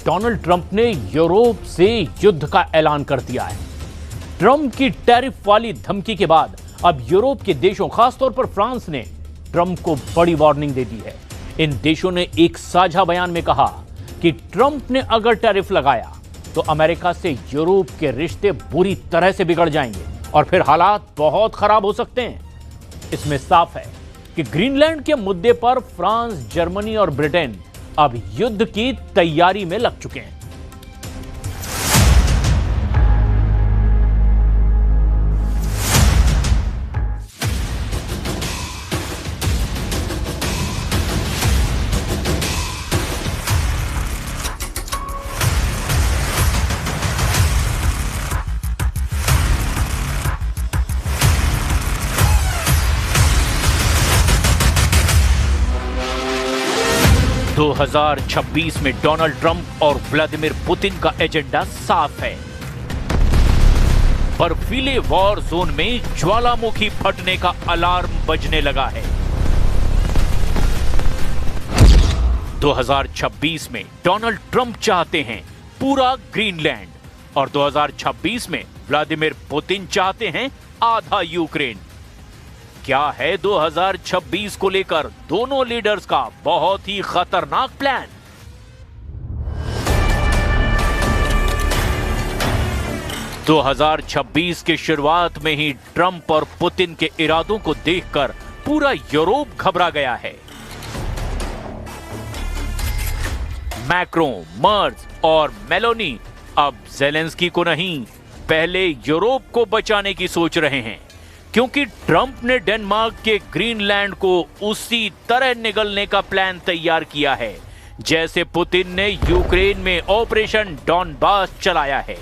Donald Trump ने Europe से युद्ध का ऐलान कर दिया है। ट्रंप की टैरिफ वाली धमकी के बाद अब यूरोप के देशों, खासतौर पर फ्रांस ने ट्रंप को बड़ी वार्निंग दे दी है। इन देशों ने एक साझा बयान में कहा कि ट्रंप ने अगर टैरिफ लगाया तो अमेरिका से यूरोप के रिश्ते बुरी तरह से बिगड़ जाएंगे और फिर हालात बहुत खराब हो सकते हैं। इसमें साफ है कि ग्रीनलैंड के मुद्दे पर फ्रांस, जर्मनी और ब्रिटेन अब युद्ध की तैयारी में लग चुके हैं। 2026 में डोनाल्ड ट्रंप और व्लादिमीर पुतिन का एजेंडा साफ है। बर्फीले वॉर जोन में ज्वालामुखी फटने का अलार्म बजने लगा है। 2026 में डोनाल्ड ट्रंप चाहते हैं पूरा ग्रीनलैंड और 2026 में व्लादिमीर पुतिन चाहते हैं आधा यूक्रेन। क्या है 2026 को लेकर दोनों लीडर्स का बहुत ही खतरनाक प्लान? तो 2026 की शुरुआत में ही ट्रंप और पुतिन के इरादों को देखकर पूरा यूरोप घबरा गया है। मैक्रों, मर्ज और मेलोनी अब जेलेंस्की को नहीं, पहले यूरोप को बचाने की सोच रहे हैं, क्योंकि ट्रंप ने डेनमार्क के ग्रीनलैंड को उसी तरह निगलने का प्लान तैयार किया है जैसे पुतिन ने यूक्रेन में ऑपरेशन डॉनबास चलाया है।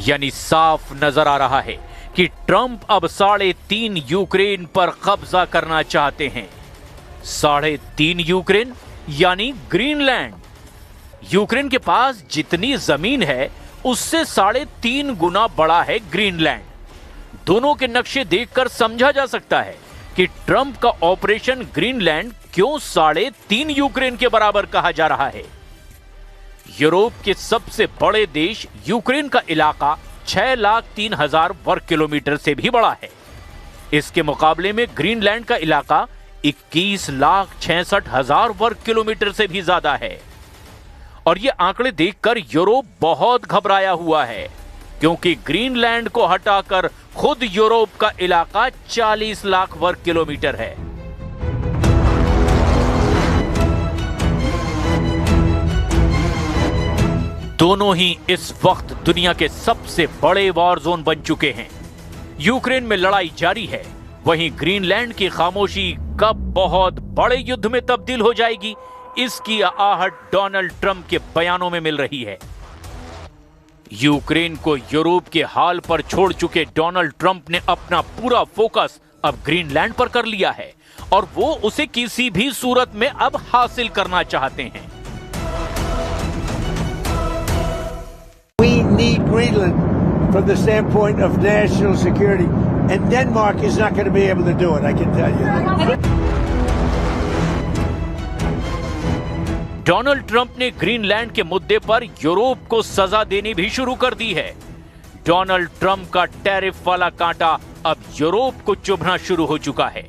यानी साफ नजर आ रहा है कि ट्रंप अब 3.5 यूक्रेन पर कब्जा करना चाहते हैं। 3.5 यूक्रेन यानी ग्रीनलैंड। यूक्रेन के पास जितनी जमीन है उससे 3.5 गुना बड़ा है ग्रीनलैंड। दोनों के नक्शे देखकर समझा जा सकता है कि ट्रंप का ऑपरेशन ग्रीनलैंड क्यों 3.5 यूक्रेन के बराबर कहा जा रहा है। यूरोप के सबसे बड़े देश यूक्रेन का इलाका 6,03,000 वर्ग किलोमीटर से भी बड़ा है। इसके मुकाबले में ग्रीनलैंड का इलाका 21,66,000 वर्ग किलोमीटर से भी ज्यादा है। और ये आंकड़े देखकर यूरोप बहुत घबराया हुआ है, क्योंकि ग्रीनलैंड को हटाकर खुद यूरोप का इलाका 40 लाख वर्ग किलोमीटर है। दोनों ही इस वक्त दुनिया के सबसे बड़े वॉर जोन बन चुके हैं। यूक्रेन में लड़ाई जारी है, वहीं ग्रीनलैंड की खामोशी कब बहुत बड़े युद्ध में तब्दील हो जाएगी, इसकी आहट डोनाल्ड ट्रंप के बयानों में मिल रही है। यूक्रेन को यूरोप के हाल पर छोड़ चुके डोनाल्ड ट्रंप ने अपना पूरा फोकस अब ग्रीनलैंड पर कर लिया है और वो उसे किसी भी सूरत में अब हासिल करना चाहते हैं। We need Greenland from the standpoint of national security, and Denmark is not going to be able to do it, I can tell you. Donald Trump ने ग्रीनलैंड के मुद्दे पर यूरोप को सजा देनी भी शुरू कर दी है। डोनाल्ड ट्रंप का टैरिफ वाला कांटा अब यूरोप को चुभना शुरू हो चुका है।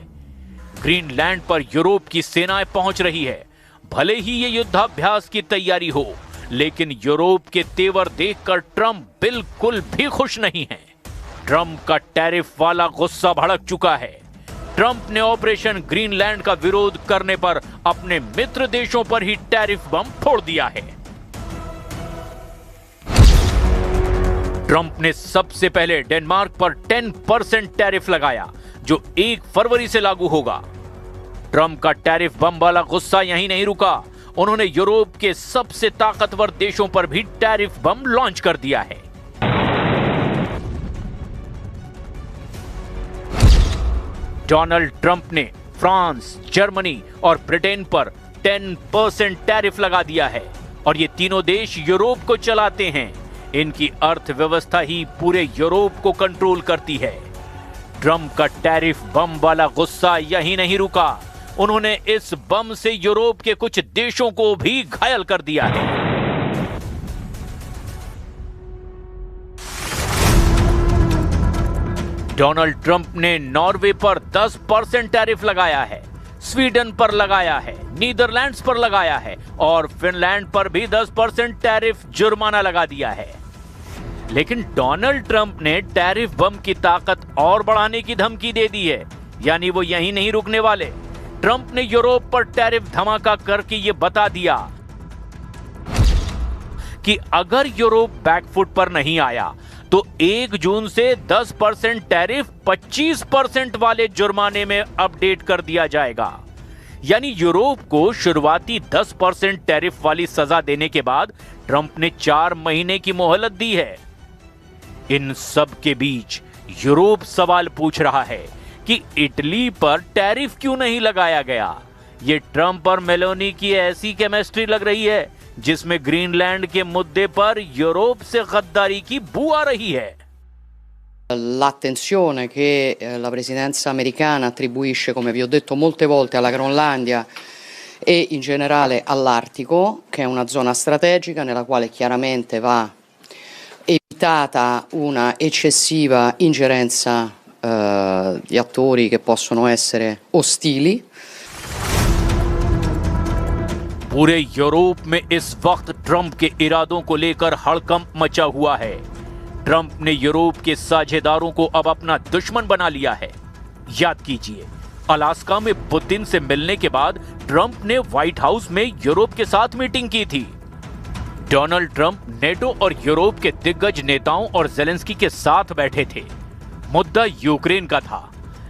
ग्रीनलैंड पर यूरोप की सेनाएं पहुंच रही है। भले ही ये युद्धाभ्यास की तैयारी हो, लेकिन यूरोप के तेवर देखकर ट्रंप बिल्कुल भी खुश नहीं है। ट्रंप का टैरिफ वाला गुस्सा भड़क चुका है। ट्रंप ने ऑपरेशन ग्रीनलैंड का विरोध करने पर अपने मित्र देशों पर ही टैरिफ बम फोड़ दिया है। ट्रंप ने सबसे पहले डेनमार्क पर 10% टैरिफ लगाया, जो 1 फरवरी से लागू होगा। ट्रंप का टैरिफ बम वाला गुस्सा यहीं नहीं रुका, उन्होंने यूरोप के सबसे ताकतवर देशों पर भी टैरिफ बम लॉन्च कर दिया है। डोनाल्ड ट्रंप ने फ्रांस, जर्मनी और ब्रिटेन पर 10% टैरिफ लगा दिया है और ये तीनों देश यूरोप को चलाते हैं। इनकी अर्थव्यवस्था ही पूरे यूरोप को कंट्रोल करती है। ट्रंप का टैरिफ बम वाला गुस्सा यहीं नहीं रुका, उन्होंने इस बम से यूरोप के कुछ देशों को भी घायल कर दिया है। डोनाल्ड ट्रंप ने नॉर्वे पर 10% टैरिफ लगाया है, स्वीडन पर लगाया है, नीदरलैंड्स पर लगाया है और फिनलैंड पर भी 10% टैरिफ जुर्माना लगा दिया है। लेकिन डोनाल्ड ट्रंप ने टैरिफ बम की ताकत और बढ़ाने की धमकी दे दी है, यानी वो यहीं नहीं रुकने वाले। ट्रंप ने यूरोप पर टैरिफ धमाका करके ये बता दिया कि अगर यूरोप बैकफुट पर नहीं आया तो 1 जून से 10% टैरिफ 25% वाले जुर्माने में अपडेट कर दिया जाएगा। यानी यूरोप को शुरुआती 10% टैरिफ वाली सजा देने के बाद ट्रंप ने 4 महीने की मोहलत दी है। इन सब के बीच यूरोप सवाल पूछ रहा है कि इटली पर टैरिफ क्यों नहीं लगाया गया। ये ट्रंप और मेलोनी की ऐसी केमिस्ट्री लग रही है जिसमें ग्रीनलैंड के मुद्दे पर यूरोप से गद्दारी की बू आ रही है। L'attenzione che la presidenza americana attribuisce, come vi ho detto molte volte, alla Groenlandia e in generale all'Artico, che è una zona strategica nella quale chiaramente va evitata una eccessiva ingerenza di attori che possono essere ostili. पूरे Europe में इस वक्त Trump के इरादों को लेकर हड़कंप मचा हुआ है। ट्रंप ने यूरोप के साझेदारों को अब अपना दुश्मन बना लिया है। याद कीजिए, अलास्का में पुतिन से मिलने के बाद ट्रंप ने व्हाइट हाउस में यूरोप के साथ मीटिंग की थी। डोनाल्ड ट्रंप नेटो और यूरोप के दिग्गज नेताओं और जेलेंस्की के साथ बैठे थे। मुद्दा यूक्रेन का था,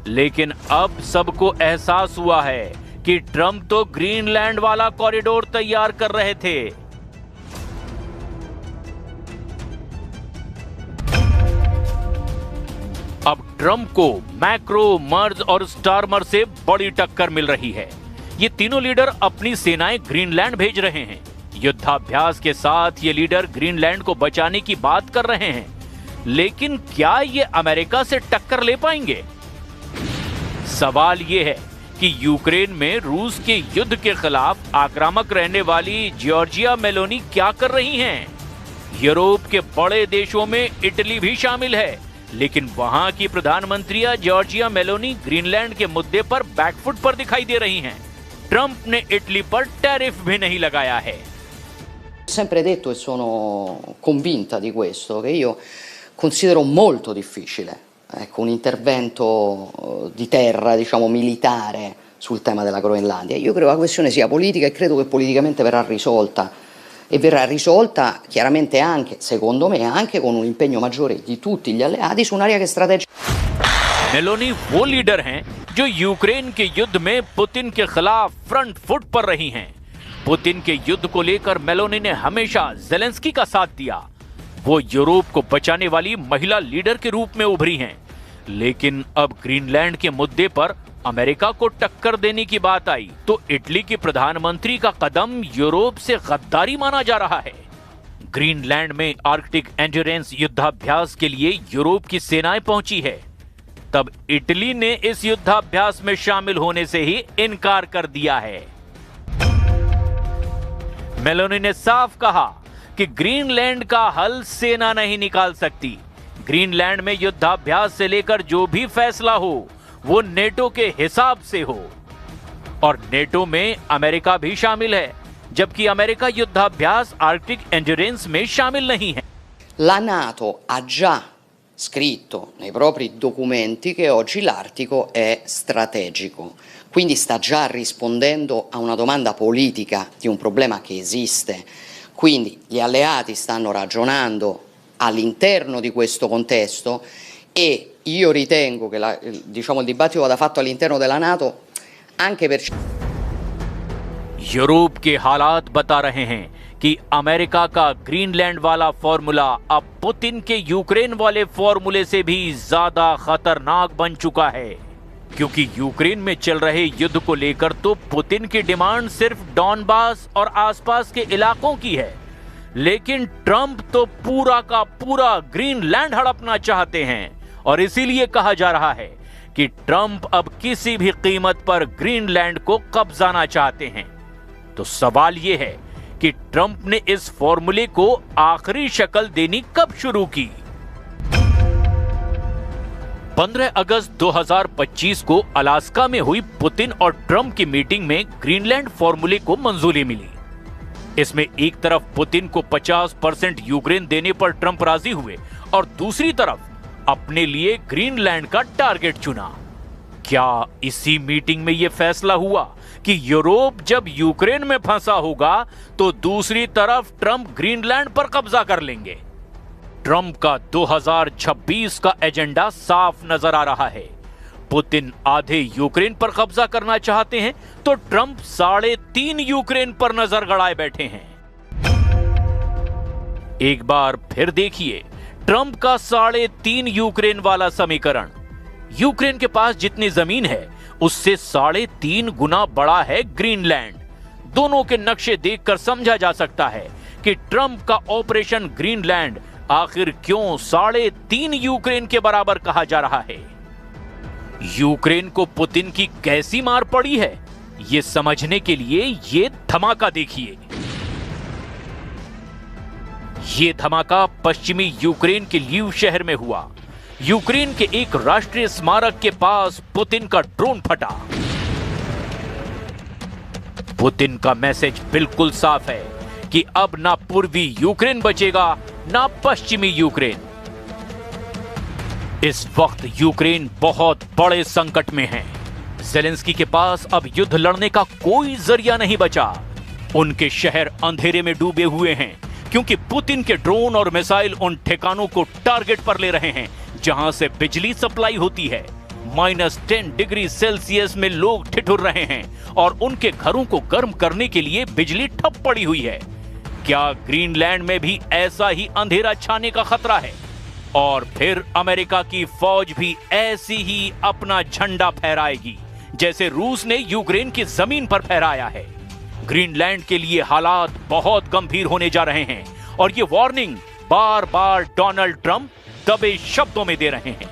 लेकिन अब सबको एहसास हुआ है कि ट्रंप तो ग्रीनलैंड वाला कॉरिडोर तैयार कर रहे थे। अब ट्रंप को मैक्रो, मर्ज और स्टारमर से बड़ी टक्कर मिल रही है। ये तीनों लीडर अपनी सेनाएं ग्रीनलैंड भेज रहे हैं। युद्धाभ्यास के साथ ये लीडर ग्रीनलैंड को बचाने की बात कर रहे हैं, लेकिन क्या ये अमेरिका से टक्कर ले पाएंगे? सवाल ये है कि यूक्रेन में रूस के युद्ध के खिलाफ आक्रामक रहने वाली जॉर्जिया मेलोनी क्या कर रही हैं? यूरोप के बड़े देशों में इटली भी शामिल है, लेकिन वहां की प्रधानमंत्री जॉर्जिया मेलोनी ग्रीनलैंड के मुद्दे पर बैकफुट पर दिखाई दे रही हैं। ट्रंप ने इटली पर टैरिफ भी नहीं लगाया है। Ho sempre detto e sono convinta di questo, che io considero molto difficile, ecco, un intervento di terra, diciamo, militare sul tema della Groenlandia. Io credo che la questione sia politica e credo che politicamente verrà risolta. E verrà risolta chiaramente anche, secondo me, anche con un impegno maggiore di tutti gli alleati su un'area che è strategica. Meloni वो leader हैं जो Ukraine के युद्ध में Putin के खिलाफ front foot पर रही हैं। पुतिन के युद्ध को लेकर मेलोनी ने हमेशा जेलेंस्की का साथ दिया। वो यूरोप को बचाने वाली महिला लीडर के रूप में उभरी हैं। लेकिन अब ग्रीनलैंड के मुद्दे पर अमेरिका को टक्कर देने की बात आई तो इटली के प्रधानमंत्री का कदम यूरोप से गद्दारी माना जा रहा है। ग्रीनलैंड में आर्कटिक एंड्योरेंस युद्धाभ्यास के लिए यूरोप की सेनाएं पहुंची है। तब इटली ने इस युद्धाभ्यास में शामिल होने से ही इनकार कर दिया है। मेलोनी ने साफ कहा कि ग्रीनलैंड का हल सेना नहीं निकाल सकती। ग्रीनलैंड में युद्धाभ्यास से लेकर जो भी फैसला हो वो नेटो के हिसाब से हो, और नेटो में अमेरिका भी शामिल है, जबकि अमेरिका युद्धाभ्यास आर्कटिक एंड्योरेंस में शामिल नहीं है। La NATO ha già scritto nei propri documenti che oggi l'Artico è strategico, quindi sta già rispondendo a una domanda politica di un problema che esiste. Quindi gli alleati stanno ragionando all'interno di questo contesto e io ritengo che diciamo, il dibattito vada fatto all'interno della NATO anche per... Europe के हालात बता रहे हैं कि America का Greenland वाला formula अब Putin के यूक्रेन वाले फॉर्मूले से भी ज्यादा खतरनाक बन चुका है, क्योंकि यूक्रेन में चल रहे युद्ध को लेकर तो पुतिन की डिमांड सिर्फ डॉनबास और आसपास के इलाकों की है, लेकिन ट्रंप तो पूरा का पूरा ग्रीनलैंड हड़पना चाहते हैं। और इसीलिए कहा जा रहा है कि ट्रंप अब किसी भी कीमत पर ग्रीनलैंड को कब्जाना चाहते हैं। तो सवाल यह है कि ट्रंप ने इस फॉर्मूले को आखिरी शक्ल देनी कब शुरू की। 15 अगस्त 2025 को अलास्का में हुई पुतिन और ट्रंप की मीटिंग में ग्रीनलैंड फॉर्मूले को मंजूरी मिली। इसमें एक तरफ पुतिन को 50% यूक्रेन देने पर ट्रंप राजी हुए और दूसरी तरफ अपने लिए ग्रीनलैंड का टारगेट चुना। क्या इसी मीटिंग में यह फैसला हुआ कि यूरोप जब यूक्रेन में फंसा होगा तो दूसरी तरफ ट्रंप ग्रीनलैंड पर कब्जा कर लेंगे? ट्रंप का 2026 का एजेंडा साफ नजर आ रहा है। पुतिन आधे यूक्रेन पर कब्जा करना चाहते हैं तो ट्रंप 3.5 यूक्रेन पर नजर गड़ाए बैठे हैं। एक बार फिर देखिए ट्रंप का 3.5 यूक्रेन वाला समीकरण। यूक्रेन के पास जितनी जमीन है उससे 3.5 गुना बड़ा है ग्रीनलैंड। दोनों के नक्शे देखकर समझा जा सकता है कि ट्रंप का ऑपरेशन ग्रीनलैंड आखिर क्यों 3.5 यूक्रेन के बराबर कहा जा रहा है। यूक्रेन को पुतिन की कैसी मार पड़ी है, यह समझने के लिए यह धमाका देखिए। यह धमाका पश्चिमी यूक्रेन के लीव शहर में हुआ। यूक्रेन के एक राष्ट्रीय स्मारक के पास पुतिन का ड्रोन फटा। पुतिन का मैसेज बिल्कुल साफ है कि अब ना पूर्वी यूक्रेन बचेगा ना पश्चिमी यूक्रेन। इस वक्त यूक्रेन बहुत बड़े संकट में है। ज़ेलेंस्की के पास अब युद्ध लड़ने का कोई जरिया नहीं बचा। उनके शहर अंधेरे में डूबे हुए हैं क्योंकि पुतिन के ड्रोन और मिसाइल उन ठिकानों को टारगेट पर ले रहे हैं जहां से बिजली सप्लाई होती है। -10 डिग्री सेल्सियस में लोग ठिठुर रहे हैं और उनके घरों को गर्म करने के लिए बिजली ठप पड़ी हुई है। क्या ग्रीनलैंड में भी ऐसा ही अंधेरा छाने का खतरा है? और फिर अमेरिका की फौज भी ऐसी ही अपना झंडा फहराएगी जैसे रूस ने यूक्रेन की जमीन पर फहराया है। ग्रीनलैंड के लिए हालात बहुत गंभीर होने जा रहे हैं और ये वार्निंग बार बार डोनाल्ड ट्रंप दबे शब्दों में दे रहे हैं।